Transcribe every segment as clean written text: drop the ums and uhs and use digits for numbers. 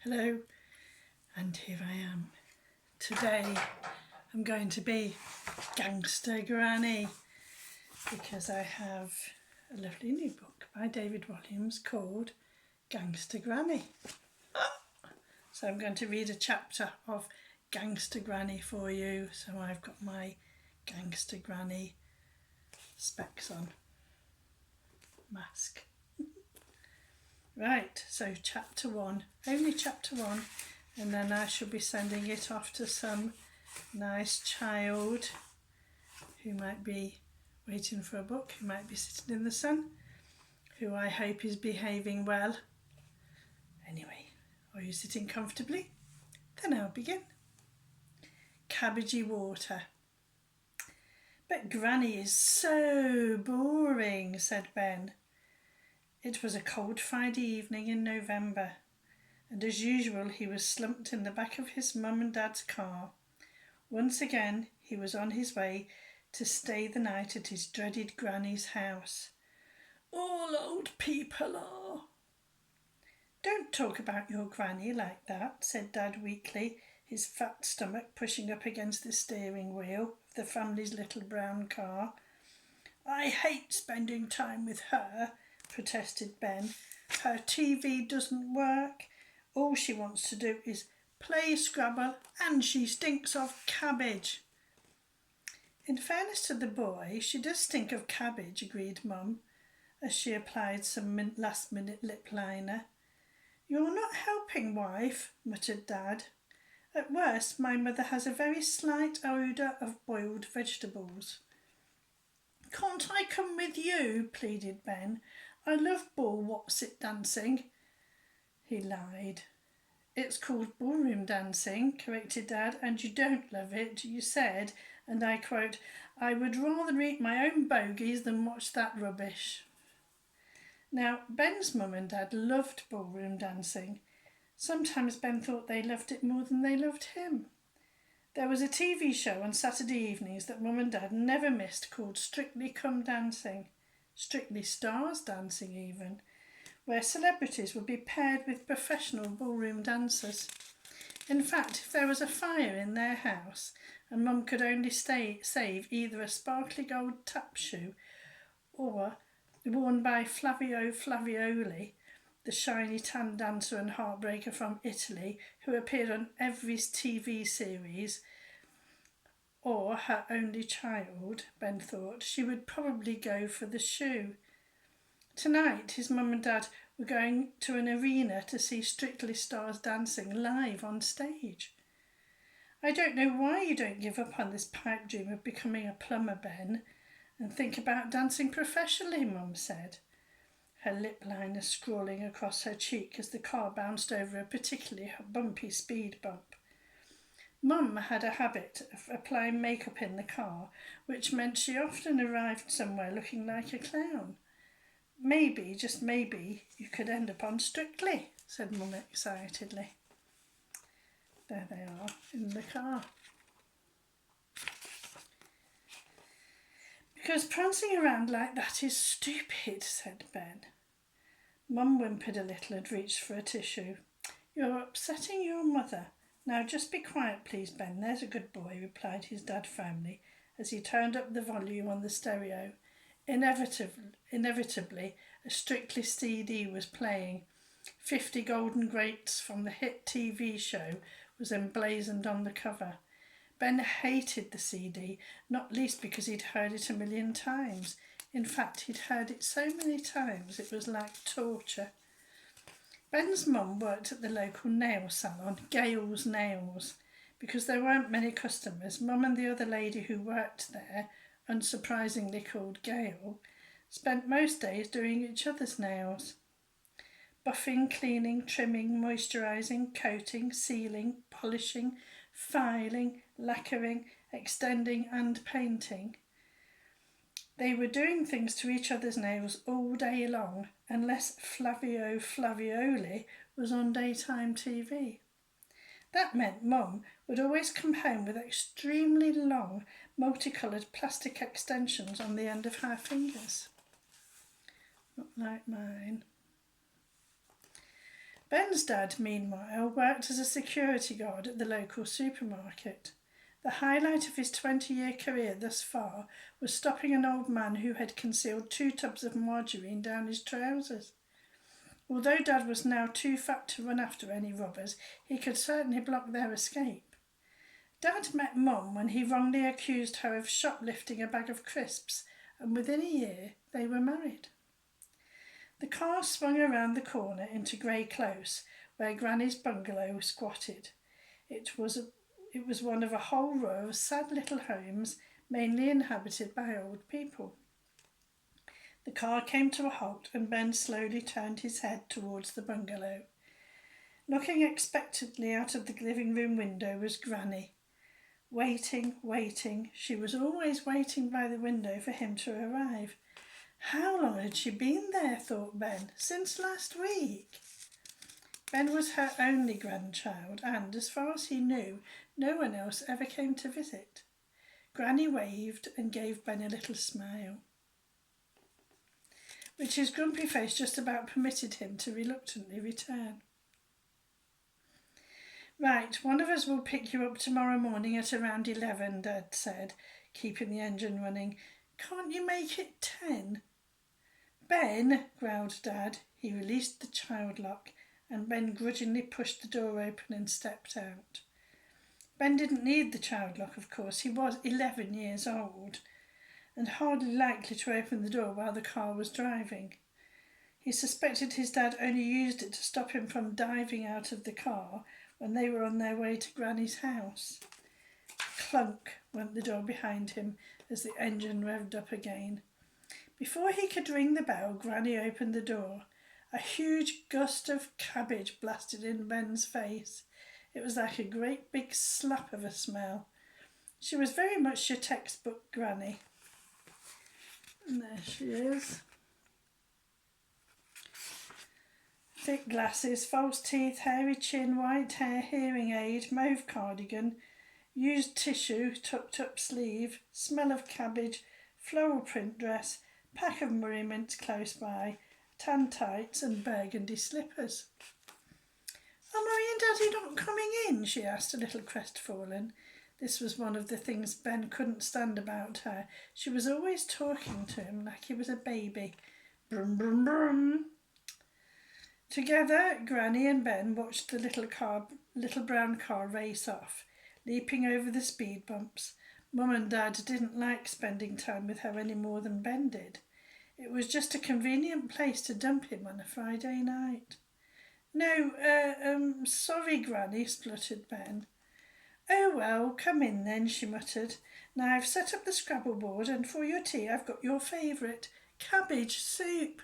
Hello, and here I am. Today I'm going to be Gangsta Granny because I have a lovely new book by David Walliams called Gangsta Granny. So I'm going to read a chapter of Gangsta Granny for you. So I've got my Gangsta Granny specs on, mask. Right, so chapter 1, only chapter 1, and then I shall be sending it off to some nice child who might be waiting for a book, who might be sitting in the sun, who I hope is behaving well. Anyway, are you sitting comfortably? Then I'll begin. Cabbagey water. But Granny is so boring, said Ben. It was a cold Friday evening in November, and as usual he was slumped in the back of his mum and dad's car. Once again he was on his way to stay the night at his dreaded granny's house. All old people are. Don't talk about your granny like that, said Dad weakly, his fat stomach pushing up against the steering wheel of the family's little brown car. I hate spending time with her, protested Ben. Her TV doesn't work. All she wants to do is play Scrabble, and she stinks of cabbage. In fairness to the boy, she does stink of cabbage, agreed Mum, as she applied some last-minute lip liner. You're not helping, wife, muttered Dad. At worst, my mother has a very slight odour of boiled vegetables. Can't I come with you? Pleaded Ben. I love ball what's-it dancing. He lied. It's called ballroom dancing, corrected Dad, and you don't love it. You said, and I quote, I would rather eat my own bogies than watch that rubbish. Now, Ben's mum and Dad loved ballroom dancing. Sometimes Ben thought they loved it more than they loved him. There was a TV show on Saturday evenings that Mum and Dad never missed called Strictly Come Dancing, Strictly Stars Dancing even, where celebrities would be paired with professional ballroom dancers. In fact, if there was a fire in their house and Mum could only save either a sparkly gold tap shoe or worn by Flavio Flavioli, the shiny tan dancer and heartbreaker from Italy who appeared on every TV series, or her only child, Ben thought, she would probably go for the shoe. Tonight his mum and dad were going to an arena to see Strictly Stars Dancing live on stage. I don't know why you don't give up on this pipe dream of becoming a plumber, Ben, and think about dancing professionally, Mum said, her lip liner scrawling across her cheek as the car bounced over a particularly bumpy speed bump. Mum had a habit of applying makeup in the car, which meant she often arrived somewhere looking like a clown. Maybe, just maybe, you could end up on Strictly, said Mum excitedly. There they are, in the car. Because prancing around like that is stupid, said Ben. Mum whimpered a little and reached for a tissue. You're upsetting your mother. Now just be quiet, please, Ben. There's a good boy, replied his dad firmly, as he turned up the volume on the stereo. Inevitably, a Strictly CD was playing. 50 Golden Grapes from the hit TV show was emblazoned on the cover. Ben hated the CD, not least because he'd heard it 1,000,000 times. In fact, he'd heard it so many times it was like torture. Ben's mum worked at the local nail salon, Gale's Nails. Because there weren't many customers, Mum and the other lady who worked there, unsurprisingly called Gale, spent most days doing each other's nails. Buffing, cleaning, trimming, moisturising, coating, sealing, polishing, filing, lacquering, extending and painting. They were doing things to each other's nails all day long, unless Flavio Flavioli was on daytime TV. That meant Mum would always come home with extremely long, multicoloured plastic extensions on the end of her fingers. Not like mine. Ben's dad, meanwhile, worked as a security guard at the local supermarket. The highlight of his 20-year career thus far was stopping an old man who had concealed 2 tubs of margarine down his trousers. Although Dad was now too fat to run after any robbers, he could certainly block their escape. Dad met Mum when he wrongly accused her of shoplifting a bag of crisps, and within a year they were married. The car swung around the corner into Grey Close, where Granny's bungalow squatted. It was one of a whole row of sad little homes, mainly inhabited by old people. The car came to a halt and Ben slowly turned his head towards the bungalow. Looking expectantly out of the living room window was Granny. Waiting. She was always waiting by the window for him to arrive. How long had she been there, thought Ben? Since last week. Ben was her only grandchild and, as far as he knew, no one else ever came to visit. Granny waved and gave Ben a little smile, which his grumpy face just about permitted him to reluctantly return. Right, one of us will pick you up tomorrow morning at around 11, Dad said, keeping the engine running. Can't you make it 10? Ben, growled Dad. He released the child lock, and Ben grudgingly pushed the door open and stepped out. Ben didn't need the child lock, of course. He was 11 years old and hardly likely to open the door while the car was driving. He suspected his dad only used it to stop him from diving out of the car when they were on their way to Granny's house. Clunk went the door behind him as the engine revved up again. Before he could ring the bell, Granny opened the door. A huge gust of cabbage blasted in Ben's face. It was like a great big slap of a smell. She was very much your textbook Granny. And there she is. Thick glasses, false teeth, hairy chin, white hair, hearing aid, mauve cardigan, used tissue, tucked up sleeve, smell of cabbage, floral print dress, pack of Murray mints close by, tan tights and burgundy slippers. Are Murray and Daddy not coming in? She asked, a little crestfallen. This was one of the things Ben couldn't stand about her. She was always talking to him like he was a baby. Brum, brum, brum. Together, Granny and Ben watched the little brown car race off, leaping over the speed bumps. Mum and Dad didn't like spending time with her any more than Ben did. It was just a convenient place to dump him on a Friday night. No, sorry, Granny, spluttered Ben. Oh, well, come in then, she muttered. Now I've set up the Scrabble board and for your tea I've got your favourite, cabbage soup.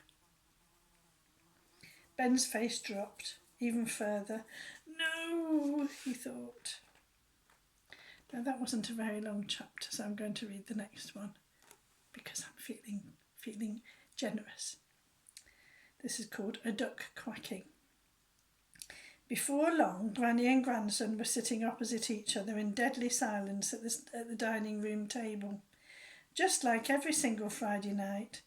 Ben's face dropped even further. No, he thought. Now that wasn't a very long chapter, so I'm going to read the next one because I'm feeling generous. This is called A Duck Quacking. Before long, Granny and grandson were sitting opposite each other in deadly silence at the dining room table, just like every single Friday night.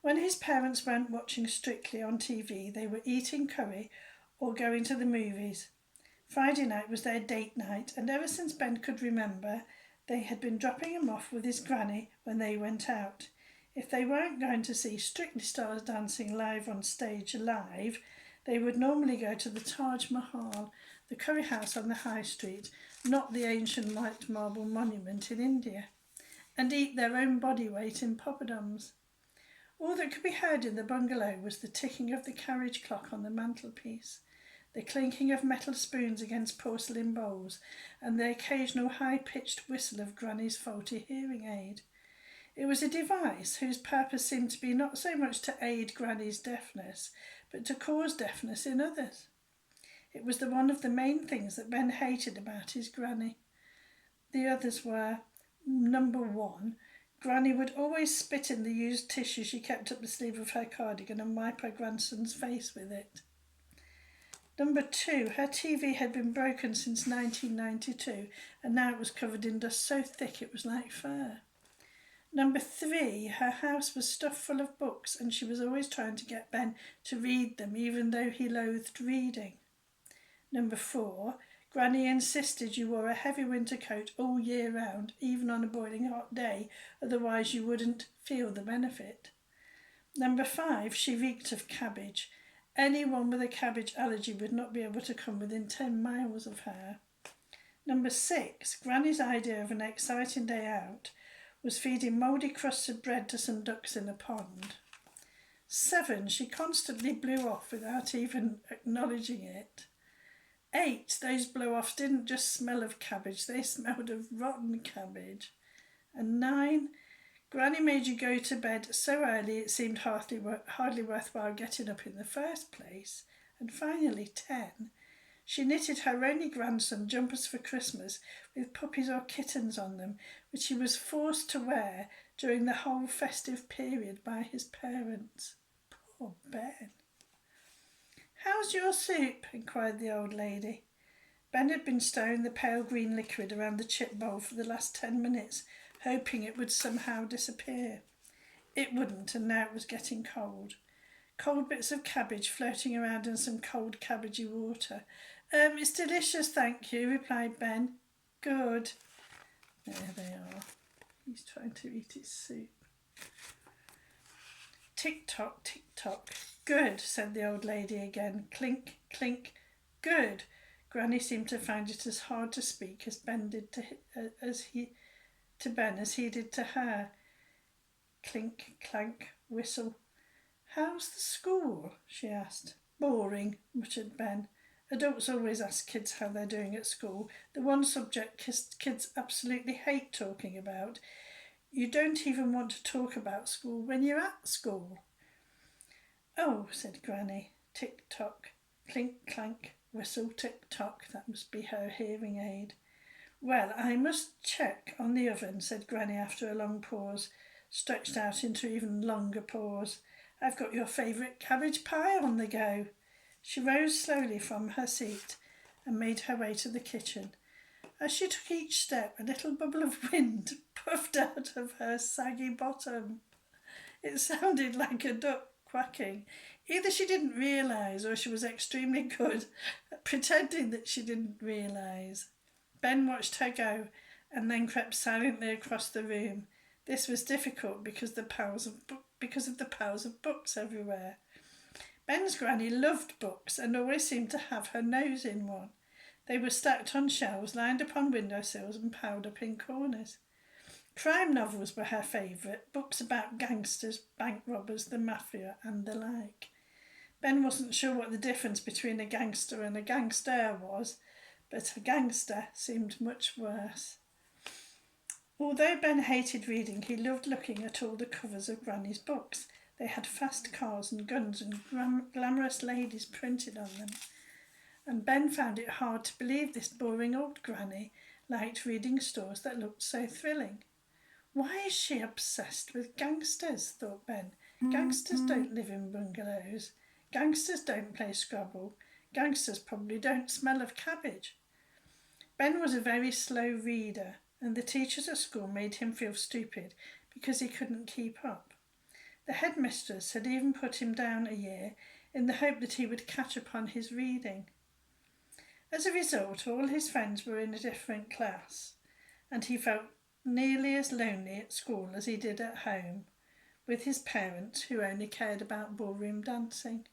When his parents weren't watching Strictly on TV, they were eating curry or going to the movies. Friday night was their date night, and ever since Ben could remember, they had been dropping him off with his granny when they went out. If they weren't going to see Strictly Stars Dancing live on stage live, they would normally go to the Taj Mahal, the curry house on the high street, not the ancient white marble monument in India, and eat their own body weight in poppadoms. All that could be heard in the bungalow was the ticking of the carriage clock on the mantelpiece, the clinking of metal spoons against porcelain bowls, and the occasional high-pitched whistle of Granny's faulty hearing aid. It was a device whose purpose seemed to be not so much to aid Granny's deafness, but to cause deafness in others. It was one of the main things that Ben hated about his granny. The others were, number 1, Granny would always spit in the used tissue she kept up the sleeve of her cardigan and wipe her grandson's face with it. Number 2, her TV had been broken since 1992 and now it was covered in dust so thick it was like fur. Number 3, her house was stuffed full of books and she was always trying to get Ben to read them even though he loathed reading. Number 4, Granny insisted you wore a heavy winter coat all year round, even on a boiling hot day, otherwise you wouldn't feel the benefit. Number 5, she reeked of cabbage. Anyone with a cabbage allergy would not be able to come within 10 miles of her. Number 6, Granny's idea of an exciting day out was feeding mouldy crusts of bread to some ducks in a pond. 7, she constantly blew off without even acknowledging it. 8, those blow-offs didn't just smell of cabbage, they smelled of rotten cabbage. And 9, Granny made you go to bed so early it seemed hardly worthwhile getting up in the first place. And finally 10, she knitted her only grandson jumpers for Christmas with puppies or kittens on them, which he was forced to wear during the whole festive period by his parents. Poor Ben. "How's your soup?" inquired the old lady. Ben had been stirring the pale green liquid around the chip bowl for the last 10 minutes, hoping it would somehow disappear. It wouldn't, and now it was getting cold. Cold bits of cabbage floating around in some cold cabbagey water. It's delicious, thank you," replied Ben. "Good." There they are. He's trying to eat his soup. "Tick-tock, tick-tock. Good," said the old lady again. "Clink, clink. Good." Granny seemed to find it as hard to speak as Ben did to Ben as he did to her. Clink, clank, whistle. "How's the school?" she asked. "Boring," muttered Ben. Adults always ask kids how they're doing at school, the one subject kids absolutely hate talking about. You don't even want to talk about school when you're at school. "Oh," said Granny. Tick-tock, clink, clank, whistle, tick-tock. That must be her hearing aid. "Well, I must check on the oven," said Granny after a long pause, stretched out into even longer pause. "I've got your favourite cabbage pie on the go." She rose slowly from her seat and made her way to the kitchen. As she took each step, a little bubble of wind puffed out of her saggy bottom. It sounded like a duck quacking. Either she didn't realise or she was extremely good at pretending that she didn't realise. Ben watched her go and then crept silently across the room. This was difficult because of the piles of books everywhere. Ben's granny loved books and always seemed to have her nose in one. They were stacked on shelves, lined upon windowsills and piled up in corners. Crime novels were her favourite, books about gangsters, bank robbers, the mafia and the like. Ben wasn't sure what the difference between a gangster and a gangster was, but a gangster seemed much worse. Although Ben hated reading, he loved looking at all the covers of Granny's books. They had fast cars and guns and glamorous ladies printed on them. And Ben found it hard to believe this boring old Granny liked reading stories that looked so thrilling. Why is she obsessed with gangsters, thought Ben. Gangsters don't live in bungalows. Gangsters don't play Scrabble. Gangsters probably don't smell of cabbage. Ben was a very slow reader, and the teachers at school made him feel stupid because he couldn't keep up. The headmistress had even put him down a year in the hope that he would catch up on his reading. As a result, all his friends were in a different class, and he felt nearly as lonely at school as he did at home, with his parents who only cared about ballroom dancing.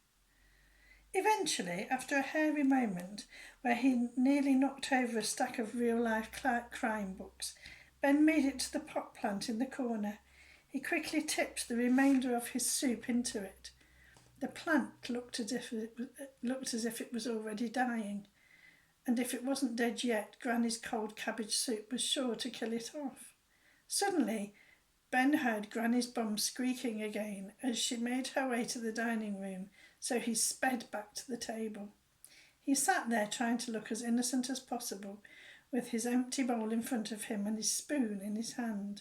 Eventually, after a hairy moment where he nearly knocked over a stack of real-life crime books, Ben made it to the pot plant in the corner. He quickly tipped the remainder of his soup into it. The plant looked as if it was already dying, and if it wasn't dead yet, Granny's cold cabbage soup was sure to kill it off. Suddenly, Ben heard Granny's bum squeaking again as she made her way to the dining room, so he sped back to the table. He sat there trying to look as innocent as possible, with his empty bowl in front of him and his spoon in his hand.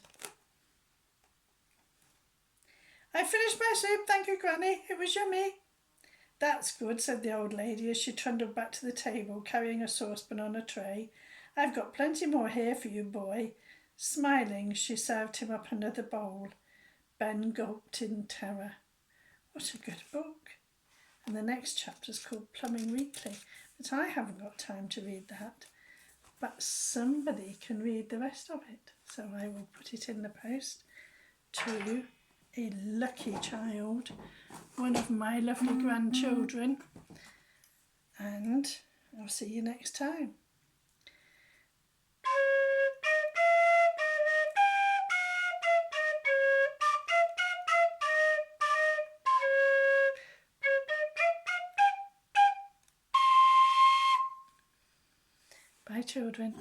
"I finished my soup, thank you, Granny. It was yummy." "That's good," said the old lady as she trundled back to the table, carrying a saucepan on a tray. "I've got plenty more here for you, boy." Smiling, she served him up another bowl. Ben gulped in terror. What a good book. And the next chapter's called Plumbing Weekly. But I haven't got time to read that. But somebody can read the rest of it. So I will put it in the post to a lucky child, one of my lovely grandchildren. And I'll see you next time. Bye, children.